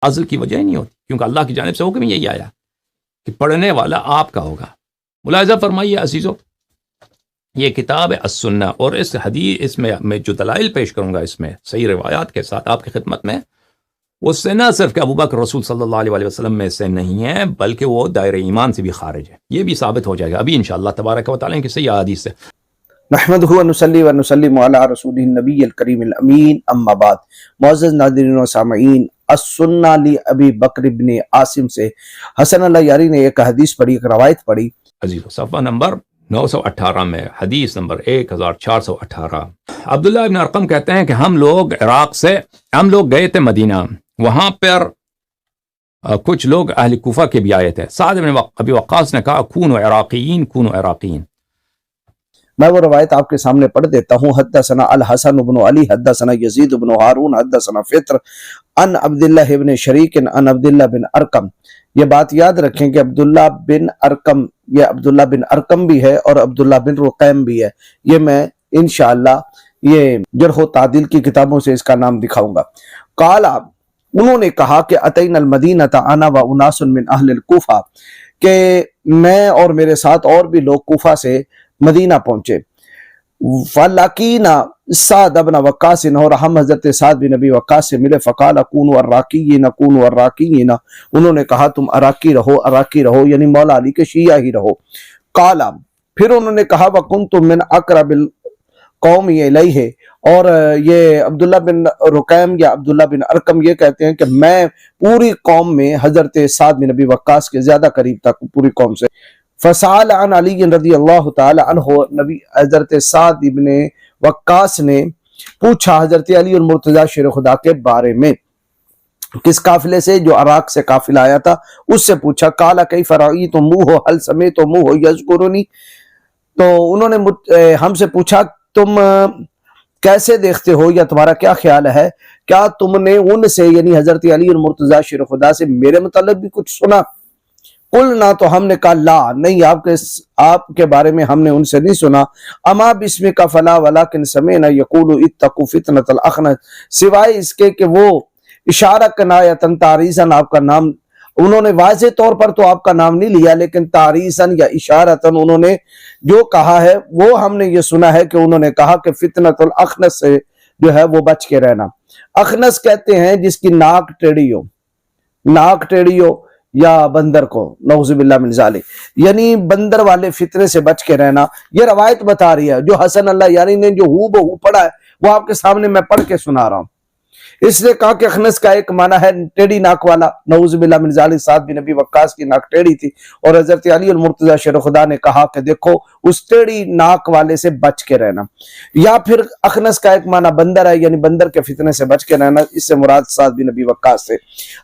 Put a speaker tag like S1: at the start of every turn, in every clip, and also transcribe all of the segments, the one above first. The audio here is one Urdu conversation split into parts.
S1: عزل کی وجہ ہی نہیں ہوتی، کیونکہ اللہ کی جانب سے حکم یہی آیا کہ پڑھنے والا آپ کا ہوگا۔ ملاحظہ فرمائیے عزیزو، یہ کتاب ہے السنہ، اور اس حدیث اس میں جو دلائل پیش کروں گا اس میں صحیح روایات کے ساتھ آپ کی خدمت میں، اس سے نہ صرف کہ ابوبکر رسول صلی اللہ علیہ وسلم میں سے نہیں ہے، بلکہ وہ دائرہ ایمان سے بھی خارج ہے، یہ بھی ثابت ہو جائے گا ابھی انشاءاللہ تبارک و تعالیٰ کی صحیح احادیث سے۔
S2: نحمدہ و نصلی و نسلم علی رسولہ النبی الکریم الامین، اما بعد۔ معزز ناظرین و سامعین، السنہ لی ابی بکر بن عاصم سے حسن اللہ یاری نے ایک حدیث پڑھی، ایک روایت پڑھی۔
S1: عزیزو صفحہ نمبر 918 میں حدیث نمبر 1418، عبداللہ ابن ارقم کہتے ہیں کہ ہم لوگ گئے تھے مدینہ، وہاں پر کچھ لوگ اہل کوفہ کے بھی آئے تھے۔ سعد بن ابی وقاص نے کہا کونوا عراقیین۔
S2: میں وہ روایت آپ کے سامنے پڑھ دیتا ہوں۔ حدثنا الحسن بن علی حدثنا یزید بن ہارون حدثنا فطر عن عبداللہ بن شریک عن عبداللہ بن ارقم۔ یہ بات یاد رکھیں کہ عبداللہ بن ارقم، یہ عبداللہ بن ارقم بھی ہے اور عبداللہ بن رقیم بھی ہے، یہ میں انشاءاللہ یہ جرح و تعدیل کی کتابوں سے اس کا نام دکھاؤں گا۔ قالا، انہوں نے کہا کہ اتینا المدینہ انا و اناس من اہل الکوفہ، کہ میں اور میرے ساتھ اور بھی لوگ کوفہ سے مدینہ پہنچے۔ فلاقینا سعد بن وقاص، اور ہم حضرت سعد بن نبی وقاص سے ملے۔ فقال کونوا الراقیین، انہوں نے کہا تم عراقی رہو، یعنی مولا علی کے شیعہ ہی رہو۔ قال، پھر انہوں نے کہا وکنت من اقرب القوم الیہ، اور یہ عبداللہ بن رقیم یا عبداللہ بن ارقم یہ کہتے ہیں کہ میں پوری قوم میں حضرت سعد بن نبی وقاص کے زیادہ قریب تھا پوری قوم سے۔ فسال عن علی رضی اللہ تعالی عنہ، نبی حضرت سعد بن وقاص نے پوچھا حضرت علی المرتضی شیر خدا کے بارے میں۔ کس قافلے سے؟ جو عراق سے قافلہ آیا تھا اس سے پوچھا۔ قال کیف رأیتموہ هل سمعتموہ یذکرنی، تو انہوں نے ہم سے پوچھا تم کیسے دیکھتے ہو یا تمہارا کیا خیال ہے، کیا تم نے ان سے یعنی حضرت علی المرتضی شیر خدا سے میرے متعلق بھی کچھ سنا؟ قلنا، تو ہم نے کہا لا، نہیں، آپ کے بارے میں ہم نے ان سے نہیں سنا۔ اما باسمک فلا ولکن سمعنا یقول اتقوا فتنة الاخنس، سوائے اس کے کہ وہ اشارہ کنایتن تعریضاً آپ کا نام، انہوں نے واضح طور پر تو آپ کا نام نہیں لیا، لیکن تعریضاً یا اشارتاً انہوں نے جو کہا ہے وہ ہم نے یہ سنا ہے کہ انہوں نے کہا کہ فتنة الاخنس سے جو ہے وہ بچ کے رہنا۔ اخنس کہتے ہیں جس کی ناک ٹیڑھی ہو یا بندر کو، نعوذ باللہ من ذالک، یعنی بندر والے فتنے سے بچ کے رہنا۔ یہ روایت بتا رہی ہے جو حسن اللہ یاری نے جو ہو بہو پڑھا ہے وہ آپ کے سامنے میں پڑھ کے سنا رہا ہوں۔ اس نے کہا کہ اخنس کا ایک معنی ہے ٹیڑھی ناک والا، نعوذ باللہ من ذالک، سعد بن نبی وقاص کی ناک ٹیڑھی تھی، اور حضرت علی المرتضی شیر خدا نے کہا کہ دیکھو اس ٹیڑھی ناک والے سے بچ کے رہنا۔ یا پھر اخنس کا ایک معنی بندر ہے، یعنی بندر کے فتنے سے بچ کے رہنا، اس سے مراد سعد بن نبی وقاص سے۔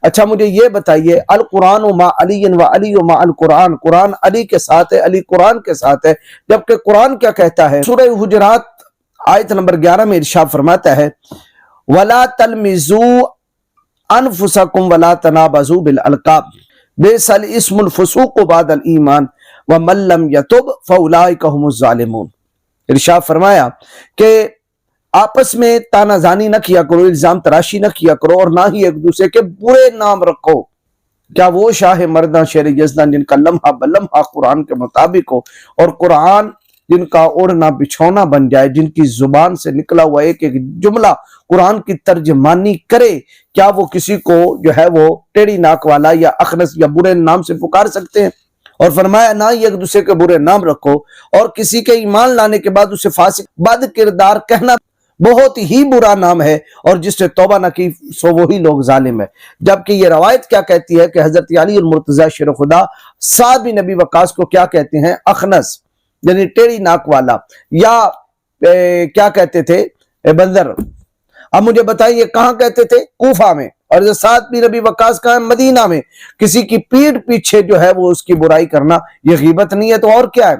S2: اچھا مجھے یہ بتائیے، القرآن مع علی و علی مع القرآن، قرآن علی کے ساتھ ہے، علی قرآن کے ساتھ ہے، جبکہ قرآن کیا کہتا ہے؟ سورہ حجرات آیت نمبر 11 میں ارشاد فرماتا ہے وَلَا تَلْمِزُوا أَنفُسَكُمْ وَلَا تَنَابَزُوا بِالْأَلْقَابِ بِئْسَ الْإِسْمُ الْفُسُوقُ بَعْدَ الْإِيمَانِ وَمَن لَّمْ يَتُبْ فَأُولَٰئِكَ هُمُ الظَّالِمُونَ۔ ارشاد فرمایا کہ آپس میں تانا زانی نہ کیا کرو، الزام تراشی نہ کیا کرو، اور نہ ہی ایک دوسرے کے برے نام رکھو۔ کیا وہ شاہ مرداں شیر یزداں جن کا لمحہ بلمحہ قرآن کے مطابق ہو، اور قرآن جن کا اوڑھنا بچھونا بن جائے، جن کی زبان سے نکلا ہوا ایک ایک جملہ قرآن کی ترجمانی کرے، کیا وہ کسی کو جو ہے وہ ٹیڑھی ناک والا یا اخنس یا برے نام سے پکار سکتے ہیں؟ اور فرمایا نہ ہی ایک دوسرے کے برے نام رکھو، اور کسی کے ایمان لانے کے بعد اسے فاسق بد کردار کہنا بہت ہی برا نام ہے، اور جس نے توبہ نہ کی سو وہی لوگ ظالم ہے۔ جبکہ یہ روایت کیا کہتی ہے کہ حضرت علی المرتضی شیر خدا سعد بن نبی وقاص کو کیا کہتے ہیں؟ اخنس، یعنی ٹیڑھی ناک والا، یا کیا کہتے تھے؟ بندر۔ اب مجھے بتائیے کہاں کہتے تھے؟ کوفہ میں۔ اور سعد بن نبی وقاص کہاں ہے؟ مدینہ میں۔ کسی کی پیٹھ پیچھے جو ہے وہ اس کی برائی کرنا یہ غیبت نہیں ہے تو اور کیا ہے؟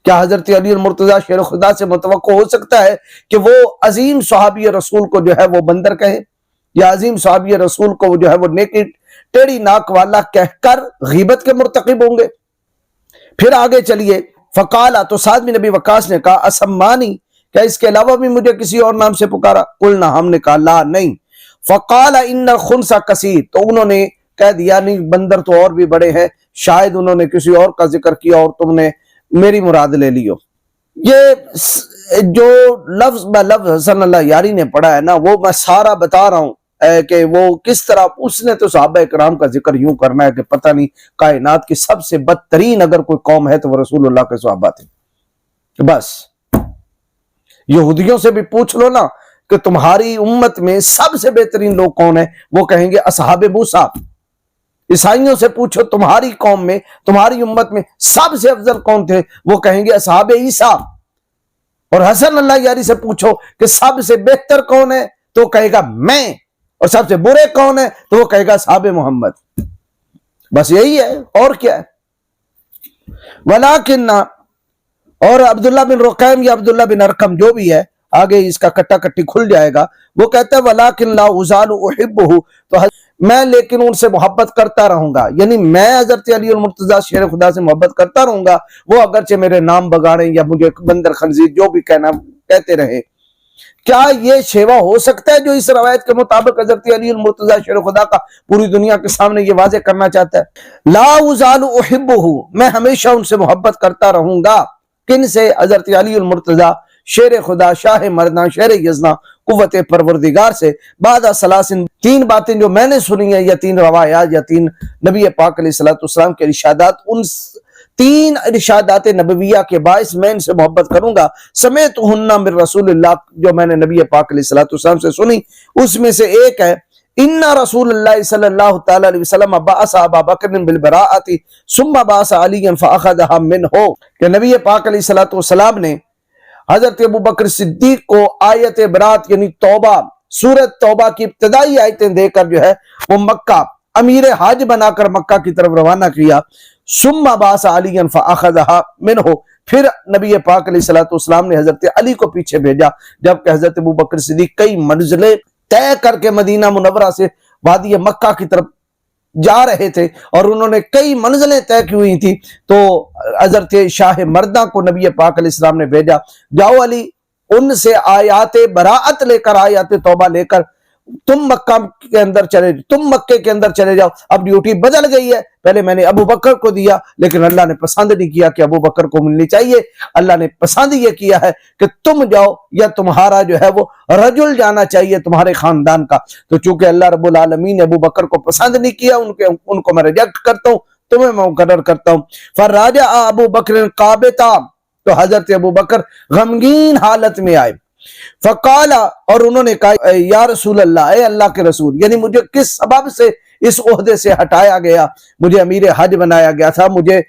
S2: کیا حضرت علی المرتضی شیر خدا سے متوقع ہو سکتا ہے کہ وہ عظیم صحابی رسول کو جو ہے وہ بندر کہیں، یا عظیم صحابی رسول کو جو ہے وہ نیکی ٹیڑھی ناک والا کہہ کر غیبت کے مرتکب ہوں گے؟ پھر آگے چلیے، فقالا، تو سعد بن نبی وقاص نے کہا اسمانی، کیا اس کے علاوہ بھی مجھے کسی اور نام سے پکارا؟ قلنا، ہم نے کہا لا، نہیں۔ فقال ان الخنس کثیر، تو انہوں نے کہہ دیا نہیں بندر تو اور بھی بڑے ہیں، شاید انہوں نے کسی اور کا ذکر کیا اور تم نے میری مراد لے لی ہو۔ یہ جو لفظ بہ لفظ حسن اللہ یاری نے پڑھا ہے نا، وہ میں سارا بتا رہا ہوں کہ وہ کس طرح اس نے تو صحابہ کرام کا ذکر یوں کرنا ہے کہ پتہ نہیں کائنات کی سب سے بدترین اگر کوئی قوم ہے تو وہ رسول اللہ کے صحابہ تھے۔ بس یہودیوں سے بھی پوچھ لو نا کہ تمہاری امت میں سب سے بہترین لوگ کون ہیں، وہ کہیں گے اصحاب موسیٰ۔ عیسائیوں سے پوچھو تمہاری قوم میں، تمہاری امت میں سب سے افضل کون تھے، وہ کہیں گے اصحاب عیسیٰ۔ اور حسن اللہ یاری سے پوچھو کہ سب سے بہتر کون ہے تو کہے گا میں، اور سب سے برے کون ہے تو وہ کہے گا اصحاب محمد۔ بس یہی ہے، اور کیا ہے۔ ولیکن، اور عبداللہ بن رقیم یا عبداللہ بن ارقم جو بھی ہے، آگے اس کا کٹا کٹی کھل جائے گا، وہ کہتا ہے ولیکن لا ازال احبہ، تو میں لیکن ان سے محبت کرتا رہوں گا، یعنی میں حضرت علی المرتضیٰ شیر خدا سے محبت کرتا رہوں گا، وہ اگرچہ میرے نام بگاڑیں یا مجھے بندر خنزیر جو بھی کہتے رہے۔ کیا یہ شیوا ہو سکتا ہے جو اس روایت کے مطابق حضرت علی المرتضیٰ شیر خدا کا پوری دنیا کے سامنے یہ واضح کرنا چاہتا ہے؟ لا ازال احبہ، میں ہمیشہ ان سے محبت کرتا رہوں گا۔ کن سے؟ حضرت علی المرتضیٰ شیر خدا، شاہ مردان، شیر یزنا، قوت پروردگار سے۔ بعد ثلاثن، تین باتیں جو میں نے سنی ہیں، یا تین روایات یا تین نبی پاک علیہ السلام کے ارشادات، ان تین ارشادات نبویہ کے باعث میں ان سے محبت کروں گا۔ سمعتہن من رسول اللہ، جو میں نے نبی پاک علیہ السلام سے سنی، اس میں سے ایک ہے ان رسول اللہ صلی اللہ تعالی علیہ وسلم بعث ابا بکر بالبراءۃ ثم بعث علی فاخذها منه، کہ نبی پاک علیہ السلام نے حضرت ابو بکر صدیق کو آیت برات یعنی توبہ، سورت توبہ کی ابتدائی آیتیں دے کر جو ہے وہ مکہ امیر حج بنا کر مکہ کی طرف روانہ کیا۔ ثم بعث علی فاخذها منه، پھر نبی پاک علیہ السلام نے حضرت علی کو پیچھے بھیجا، جبکہ حضرت ابو بکر صدیق کئی منزلیں طے کر کے مدینہ منورہ سے وادی مکہ کی طرف جا رہے تھے، اور انہوں نے کئی منزلیں طے کی ہوئی تھی، تو حضرت شاہ مردہ کو نبی پاک علیہ السلام نے بھیجا، جاؤ علی ان سے آیات براءت لے کر، آیات توبہ لے کر تم مکہ کے اندر مکے کے اندر چلے جاؤ۔ اب ڈیوٹی بدل گئی ہے، پہلے میں نے ابو بکر کو دیا، لیکن اللہ نے پسند نہیں کیا کہ ابو بکر کو ملنی چاہیے، اللہ نے پسند یہ کیا ہے کہ تم جاؤ، یا تمہارا جو ہے وہ رجل جانا چاہیے تمہارے خاندان کا۔ تو چونکہ اللہ رب العالمین نے ابو بکر کو پسند نہیں کیا، ان کو میں ریجیکٹ کرتا ہوں، تمہیں میں مقرر کرتا ہوں۔ فراجع ابو بکر قابتا، تو حضرت ابو بکر غمگین حالت میں آئے۔ فقال، اور انہوں نے کہا یا رسول اللہ، اے اللہ کے رسول، یعنی مجھے کس سبب سے اس عہدے سے ہٹایا گیا، مجھے امیر حج بنایا گیا تھا، مجھے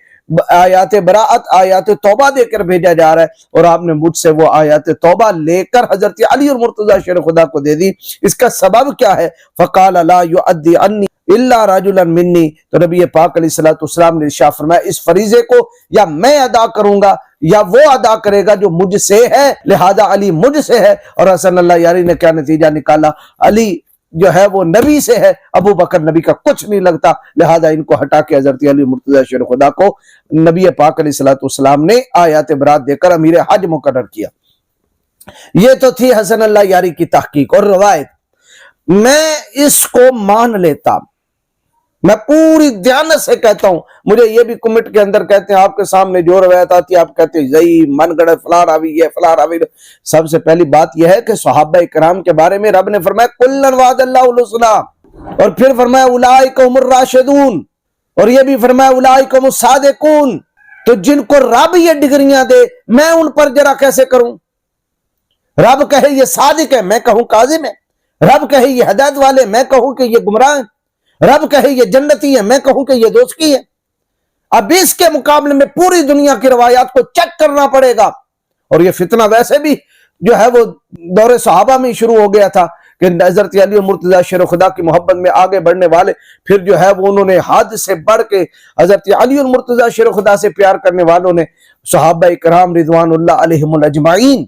S2: آیات براءت، آیات توبہ دے کر بھیجا جا رہا ہے، اور آپ نے مجھ سے وہ آیات توبہ لے کر حضرت علی المرتضیٰ شیر خدا کو دے دی، اس کا سبب کیا ہے؟ فقال لا یؤدی عنی الا رجلا منی، تو نبی پاک علیہ السلام نے ارشاد فرمایا اس فریضے کو یا میں ادا کروں گا یا وہ ادا کرے گا جو مجھ سے ہے، لہذا علی مجھ سے ہے۔ اور حسن اللہ یاری نے کیا نتیجہ نکالا؟ علی جو ہے وہ نبی سے ہے، ابو بکر نبی کا کچھ نہیں لگتا، لہذا ان کو ہٹا کے حضرت علی مرتضیٰ شیر خدا کو نبی پاک علیہ السلام نے آیات برات دے کر امیر حج مقرر کیا۔ یہ تو تھی حسن اللہ یاری کی تحقیق اور روایت۔ میں اس کو مان لیتا، میں پوری دیانت سے کہتا ہوں، مجھے یہ بھی کمٹ کے اندر کہتے ہیں آپ کے سامنے جو روایت آتی ہے آپ کہتے ہیں ضعیف، من گڑت، فلاں راوی ہے، فلاں راوی۔ سب سے پہلی بات یہ ہے کہ صحابہ کرام کے بارے میں رب نے فرمایا کلًا وعد اللہ الحسنی، اور پھر فرمایا اولئک هم الراشدون، اور یہ بھی فرمایا اولئک هم الصادقون۔ تو جن کو رب یہ ڈگریاں دے، میں ان پر جرا کیسے کروں؟ رب کہے یہ صادق ہے، میں کہوں کاذب ہے۔ رب کہے یہ ہدایت والے، میں کہوں کہ یہ گمراہ ہیں۔ رب کہے یہ جنتی ہے، میں کہوں کہ یہ دوزخی ہے۔ اب اس کے مقابلے میں پوری دنیا کی روایات کو چیک کرنا پڑے گا، اور یہ فتنہ ویسے بھی جو ہے وہ دور صحابہ میں شروع ہو گیا تھا کہ حضرت علی مرتضیٰ شیر خدا کی محبت میں آگے بڑھنے والے پھر جو ہے وہ انہوں نے حد سے بڑھ کے حضرت علی مرتضیٰ شیر خدا سے پیار کرنے والوں نے صحابہ کرام رضوان اللہ علیہم اجمعین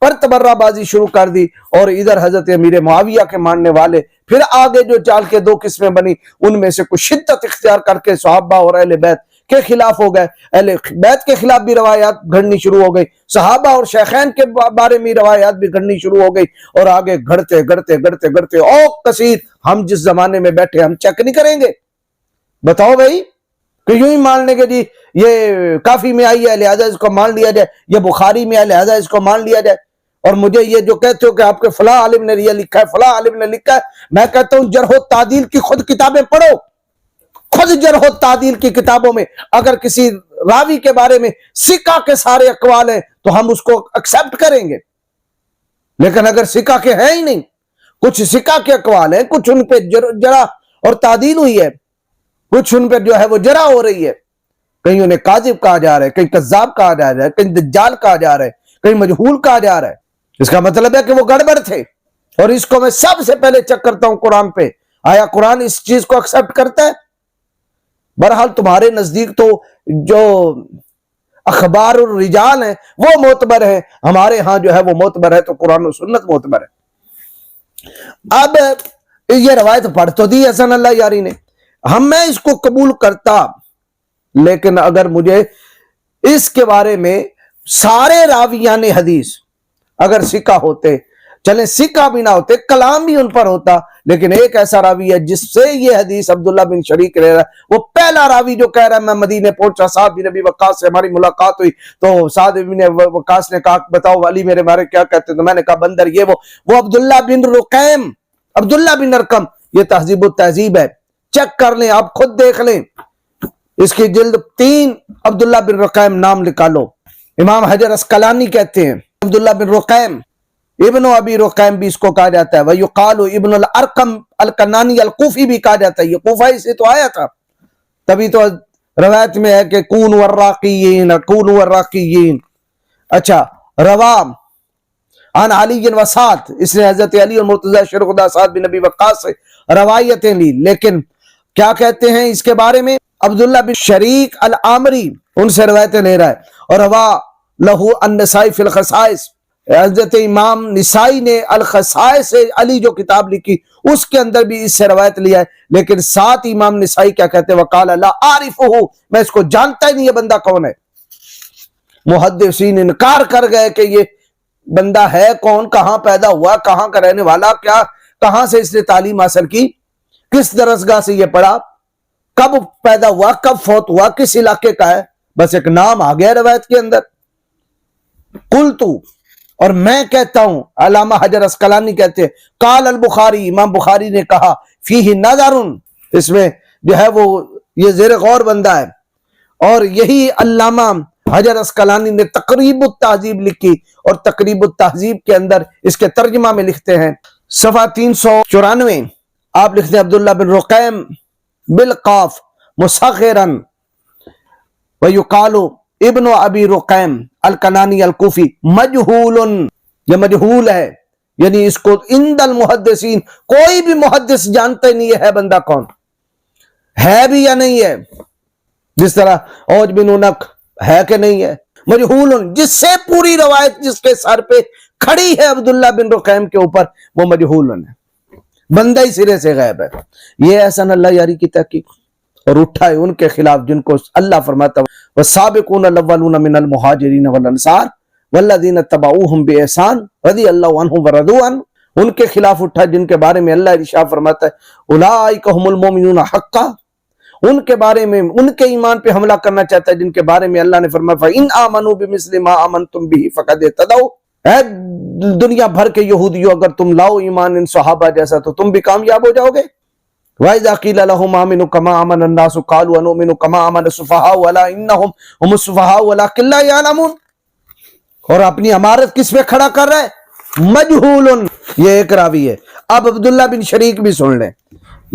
S2: پر تبرہ بازی شروع کر دی، اور ادھر حضرت امیر معاویہ کے ماننے والے پھر آگے جو چال کے دو قسمیں بنی، ان میں سے کچھ شدت اختیار کر کے صحابہ اور اہل بیت کے خلاف ہو گئے، اہل بیت کے خلاف بھی روایات گھڑنی شروع ہو گئی، صحابہ اور شیخین کے بارے میں روایات بھی گھڑنی شروع ہو گئی، اور آگے گھڑتے گھڑتے گھڑتے گھڑتے او کثیر، ہم جس زمانے میں بیٹھے ہم چیک نہیں کریں گے؟ بتاؤ بھائی، کہ یوں ہی مان لیں گے جی یہ کافی میں آئی ہے لہذا اس کو مان لیا جائے، یہ بخاری میں ہے لہذا اس کو مان لیا جائے، اور مجھے یہ جو کہتے ہو کہ آپ کے فلاں عالم نے یہ لکھا ہے، فلاں عالم نے لکھا ہے، میں کہتا ہوں جرح و تعدیل کی خود کتابیں پڑھو، خود جرح و تعدیل کی کتابوں میں اگر کسی راوی کے بارے میں ثقہ کے سارے اقوال ہیں تو ہم اس کو ایکسپٹ کریں گے، لیکن اگر ثقہ کے ہیں ہی نہیں، کچھ ثقہ کے اقوال ہیں، کچھ ان پہ جرح اور تعدیل ہوئی ہے، کچھ ان پہ جو ہے وہ جرح ہو رہی ہے، کہیں انہیں کاذب کہا جا رہا ہے، کہیں کذاب کہا جا رہا ہے، کہیں دجال کہا جا رہا ہے، کہیں مجہول کہا جا رہا ہے، اس کا مطلب ہے کہ وہ گڑبڑ تھے، اور اس کو میں سب سے پہلے چیک کرتا ہوں قرآن پہ، آیا قرآن اس چیز کو ایکسپٹ کرتا ہے؟ بہرحال تمہارے نزدیک تو جو اخبار الرجال ہیں وہ معتبر ہیں، ہمارے ہاں جو ہے وہ معتبر ہے تو قرآن و سنت معتبر ہے۔ اب یہ روایت پڑھ تو دی حسن اللہ یاری نے، میں اس کو قبول کرتا، لیکن اگر مجھے اس کے بارے میں سارے راویان حدیث اگر ثقہ ہوتے، چلیں ثقہ بھی نہ ہوتے، کلام بھی ان پر ہوتا، لیکن ایک ایسا راوی ہے جس سے یہ حدیث عبداللہ بن شریک رہ رہا ہے، وہ پہلا راوی جو کہہ رہا ہے میں مدینے پہنچا، سعد بن ابی وقاص سے ہماری ملاقات ہوئی تو سعد بن وقاص نے کہا بتاؤ علی میرے بارے کیا کہتے، تو میں نے کہا بندر یہ وہ عبداللہ بن رقیم، عبداللہ بن ارقم، یہ تہذیب التہذیب ہے، چیک کر لیں، آپ خود دیکھ لیں، اس کی جلد 3 عبداللہ بن رقیم نام نکالو، امام حجر اسقلانی کہتے ہیں عبداللہ بن رقیم، ابن ابی رقیم بھی اس کو کہا جاتا ہے، وَيُقَالُ ابن الارقم الکنانی الکوفی بھی کہا جاتا ہے، یہ کوفہ سے تو آیا تھا، تبھی تو روایت میں ہے کہ کونوا الراقیین کونوا الراقیین۔ اچھا، روام عن علی وسعد، اس نے حضرت علی اور مرتضی شیخ خدا سعد بن نبی وقاص سے روایتیں لی، لیکن کیا کہتے ہیں اس کے بارے میں؟ عبداللہ بن شریک العامری ان سے روایتیں لے رہا ہے، اور روا لہو النسائی فی الخصائص، حضرت امام نسائی نے الخصائص سے علی جو کتاب لکھی اس کے اندر بھی اس سے روایت لیا ہے، لیکن ساتھ امام نسائی کیا کہتے ہیں؟ وقال لا اعرفہ، میں اس کو جانتا ہی نہیں یہ بندہ کون ہے۔ محدثین انکار کر گئے کہ یہ بندہ ہے کون، کہاں پیدا ہوا، کہاں کا رہنے والا، کیا کہاں سے اس نے تعلیم حاصل کی، کس درسگاہ سے یہ پڑھا، کب پیدا ہوا، کب فوت ہوا، کس علاقے کا ہے، بس ایک نام آ گیا روایت کے اندر۔ قلتو، اور میں کہتا ہوں، علامہ حجر اسقلانی کہتے ہیں قال البخاری، امام بخاری نے کہا فیہ نظر، اس میں جو ہے وہ یہ زیر غور بندہ ہے، اور یہی علامہ حجر اسقلانی نے تقریب التہذیب لکھی، اور تقریب التہذیب کے اندر اس کے ترجمہ میں لکھتے ہیں صفحہ 394، آپ لکھتے ہیں عبداللہ بن رقیم بالقاف مصغرا ویقال ابن ابی رقیم الکنانی الکوفی مجہول، یہ مجہول ہے، یعنی اس کو عند المحدثین کوئی بھی محدث جانتے نہیں ہے بندہ کون ہے بھی یا نہیں ہے، جس طرح اوج بن انق ہے کہ نہیں ہے، مجہول، جس سے پوری روایت جس کے سر پہ کھڑی ہے عبداللہ بن رقیم کے اوپر وہ مجہول ہے، بندہ ہی سرے سے غائب ہے۔ یہ احسن اللہ یاری کی تحقیق، اور اٹھا ہے ان کے خلاف جن کو اللہ فرماتا ہے والسابقون الاولون من المہاجرین والانصار والذین اتبعوہم بإحسان رضی اللہ عنہم ورضوا عنہ، ان کے خلاف اٹھا جن کے بارے میں اللہ ارشاد فرماتا ہے اولئک هم المؤمنون حقا، ان کے بارے میں ان کے ایمان پہ حملہ کرنا چاہتا ہے جن کے بارے میں اللہ نے فرمایا فإن آمنوا بمثل ما آمنتم به فقد اهتدوا، اے دنیا بھر کے یہودیوں اگر تم لاؤ ایمان ان صحابہ جیسا تو تم بھی کامیاب ہو جاؤ گے۔ وَإِذَا قِيلَ لَهُمْ آمِنُوا كَمَا آمَنَ النَّاسُ قَالُوا أَنُؤْمِنُ كَمَا آمَنَ السُّفَهَاءُ أَلَا إِنَّهُمْ هُمُ السُّفَهَاءُ وَلَٰكِن لَّا يَعْلَمُونَ، اور اپنی امارت کس پہ کھڑا کر رہا ہے؟ مجہول، یہ ایک راوی ہے۔ اب عبداللہ بن شریک بھی سن لیں،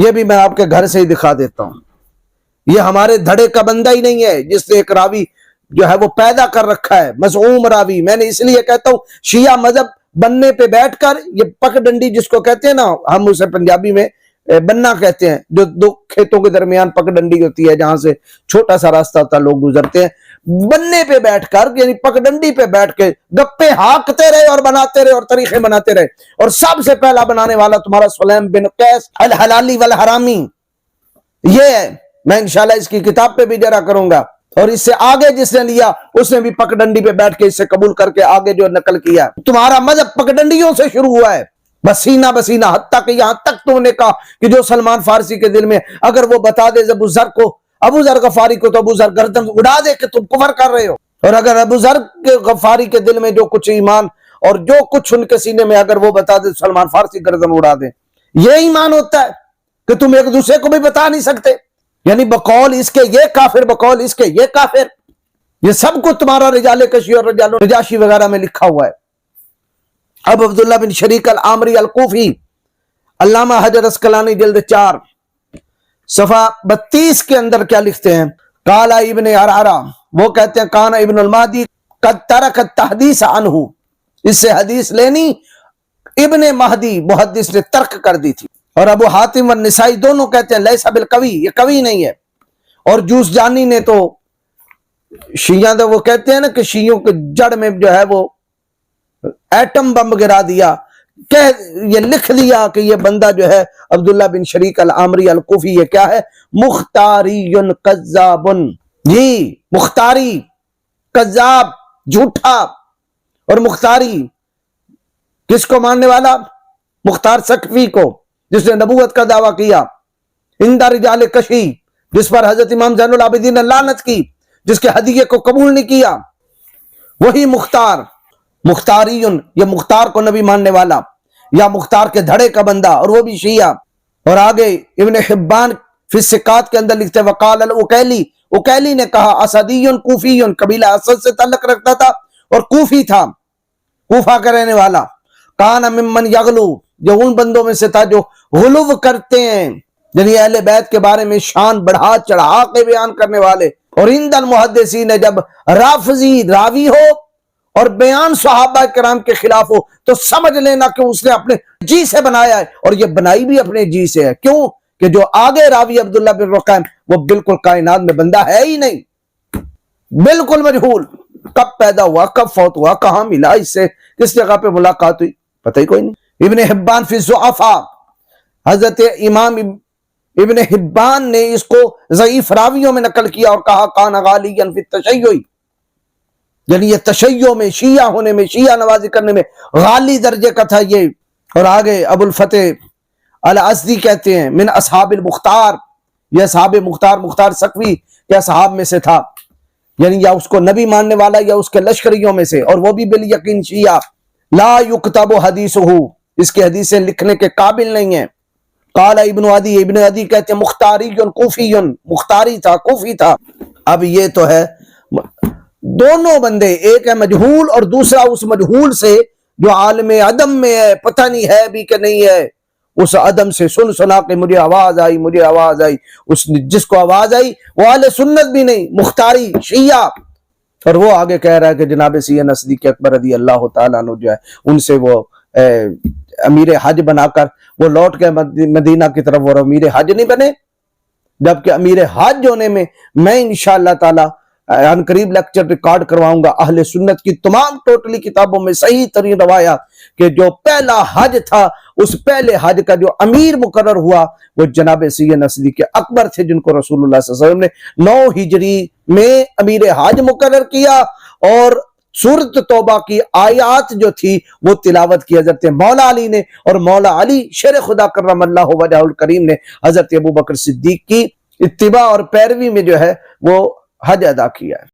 S2: یہ بھی میں آپ کے گھر سے ہی دکھا دیتا ہوں، یہ ہمارے دھڑے کا بندہ ہی نہیں ہے جس نے ایک راوی جو ہے وہ پیدا کر رکھا ہے، مزعوم راوی۔ میں نے اس لیے کہتا ہوں شیعہ مذہب بننے پہ بیٹھ کر یہ پک ڈنڈی جس کو کہتے ہیں نا، ہم اسے پنجابی میں بننا کہتے ہیں، جو 2 کھیتوں کے درمیان پک ڈنڈی ہوتی ہے جہاں سے چھوٹا سا راستہ ہوتا ہے لوگ گزرتے ہیں، بننے پہ بیٹھ کر یعنی پک ڈنڈی پہ بیٹھ کے گپے ہانکتے رہے اور بناتے رہے اور طریقے بناتے رہے، اور سب سے پہلا بنانے والا تمہارا سلیم بن قیس الحلالی والحرامی یہ ہے۔ میں انشاءاللہ اس کی کتاب پہ بھی جرا کروں گا، اور اس سے آگے جس نے لیا اس نے بھی پگڈنڈی پہ بیٹھ کے اس سے قبول کر کے آگے جو نقل کیا۔ تمہارا مذہب پگڈنڈیوں سے شروع ہوا ہے، بسینہ بسینہ، حتیٰ کہ یہاں تک تم نے کہا کہ جو سلمان فارسی کے دل میں اگر وہ بتا دے ابو ذر غفاری کو، تو ابو ذر گردن اڑا دے کہ تم کفر کر رہے ہو۔ اور اگر ابو ذر غفاری کے دل میں جو کچھ ایمان اور جو کچھ ان کے سینے میں اگر وہ بتا دے سلمان فارسی گردن اڑا دے، یہ ایمان ہوتا ہے کہ تم ایک دوسرے کو بھی بتا نہیں سکتے؟ یعنی بقول اس کے یہ کافر، بقول اس کے یہ کافر، یہ سب کو تمہارا رجال کشی اور رجال نجاشی وغیرہ میں لکھا ہوا ہے۔ اب عبداللہ بن شریک العامری الکوفی، علامہ حجر اسقلانی جلد 4 صفحہ 32 کے اندر کیا لکھتے ہیں؟ قال ابن عرعرہ، وہ کہتے ہیں کان ابن المہدی قد ترک التحدیث عنہ، اس سے حدیث لینی ابن مہدی محدث نے ترک کر دی تھی۔ اور ابو حاتم والنسائی دونوں کہتے ہیں لیس بالقوی، یہ قوی نہیں ہے۔ اور جوس جانی نے تو شیعہ وہ کہتے ہیں نا کہ شیعوں کے جڑ میں جو ہے وہ ایٹم بم گرا دیا، یہ لکھ دیا کہ یہ بندہ جو ہے عبداللہ بن شریک العامری الکوفی یہ کیا ہے؟ مختاری کذاب، جی مختاری کذاب، جھوٹا۔ اور مختاری کس کو ماننے والا؟ مختار سقفی کو، جس نے نبوت کا دعویٰ کیا، عند رجال کشی، جس پر حضرت امام زین العابدین نے لعنت کی، جس کے ہدیے کو قبول نہیں کیا، وہی مختار۔ مختاریون، یہ مختار کو نبی ماننے والا یا مختار کے دھڑے کا بندہ، اور وہ بھی شیعہ۔ اور آگے ابن حبان فی الثقات کے اندر لکھتے ہیں وقال الاکیلی، اکیلی نے کہا اسدیون کوفیون، قبیلہ اسد سے تعلق رکھتا تھا اور کوفی تھا، کوفہ کا رہنے والا۔ کان ممن یغلو، جو ان بندوں میں سے تھا جو غلو کرتے ہیں، یعنی اہل بیت کے بارے میں شان بڑھا چڑھا کے بیان کرنے والے۔ اور عند المحدثین، جب رافضی راوی ہو اور بیان صحابہ کرام کے خلاف ہو تو سمجھ لینا کہ اس نے اپنے جی سے بنایا ہے، اور یہ بنائی بھی اپنے جی سے ہے۔ کیوں کہ جو آگے راوی عبداللہ بن رقیم وہ بالکل کائنات میں بندہ ہے ہی نہیں، بالکل مجہول، کب پیدا ہوا، کب فوت ہوا، کہاں ملا، اس سے کس جگہ پہ ملاقات ہوئی، پتہ ہی کوئی نہیں۔ ابن حبان فی الضعفاء، حضرت امام ابن حبان نے اس کو ضعیف راویوں میں نقل کیا اور کہا کان غالیا فی التشیع، یعنی یہ تشیع میں، شیعہ ہونے میں، شیعہ نوازی کرنے میں غالی درجے کا تھا یہ۔ اور آگے ابو الفتح الازدی کہتے ہیں من اصحاب المختار، یہ اصحاب مختار، مختار سقفی کے اصحاب میں سے تھا، یعنی یا اس کو نبی ماننے والا یا اس کے لشکریوں میں سے، اور وہ بھی بالیقین شیعہ۔ لا یکتب حدیثہ، اس کی حدیثیں لکھنے کے قابل نہیں ہیں۔ قال ابن عدی، ابن عدی کہتے ہیں مختاری کوفی، مختاری تھا، کوفی تھا۔ اب یہ تو ہے دونوں بندے، ایک ہے مجہول اور دوسرا اس مجہول سے جو عالم عدم میں ہے، پتہ نہیں ہے بھی کہ نہیں ہے، اس عدم سے سن سنا کے مجھے آواز آئی، مجھے آواز آئی، اس جس کو آواز آئی وہ اہل سنت بھی نہیں، مختاری شیعہ۔ اور وہ آگے کہہ رہا ہے کہ جناب سید صدیق اکبر رضی اللہ تعالیٰ عنہ جو ہے ان سے وہ امیر حج بنا کر وہ لوٹ کے مدینہ کی طرف، وہ امیر حج نہیں بنے، جبکہ امیر حج ہونے میں میں انشاءاللہ تعالی ان قریب لیکچر ریکارڈ کرواؤں گا اہل سنت کی تمام ٹوٹلی کتابوں میں صحیح ترین روایات کہ جو پہلا حج تھا اس پہلے حج کا جو امیر مقرر ہوا وہ جناب سید صدیق اکبر تھے، جن کو رسول اللہ صلی اللہ علیہ وسلم نے 9 ہجری میں امیر حج مقرر کیا، اور سورۃ توبہ کی آیات جو تھی وہ تلاوت کی حضرت مولا علی نے، اور مولا علی شیر خدا کرم اللہ وجہہ الکریم نے حضرت ابوبکر صدیق کی اتباع اور پیروی میں جو ہے وہ حج ادا کیا ہے۔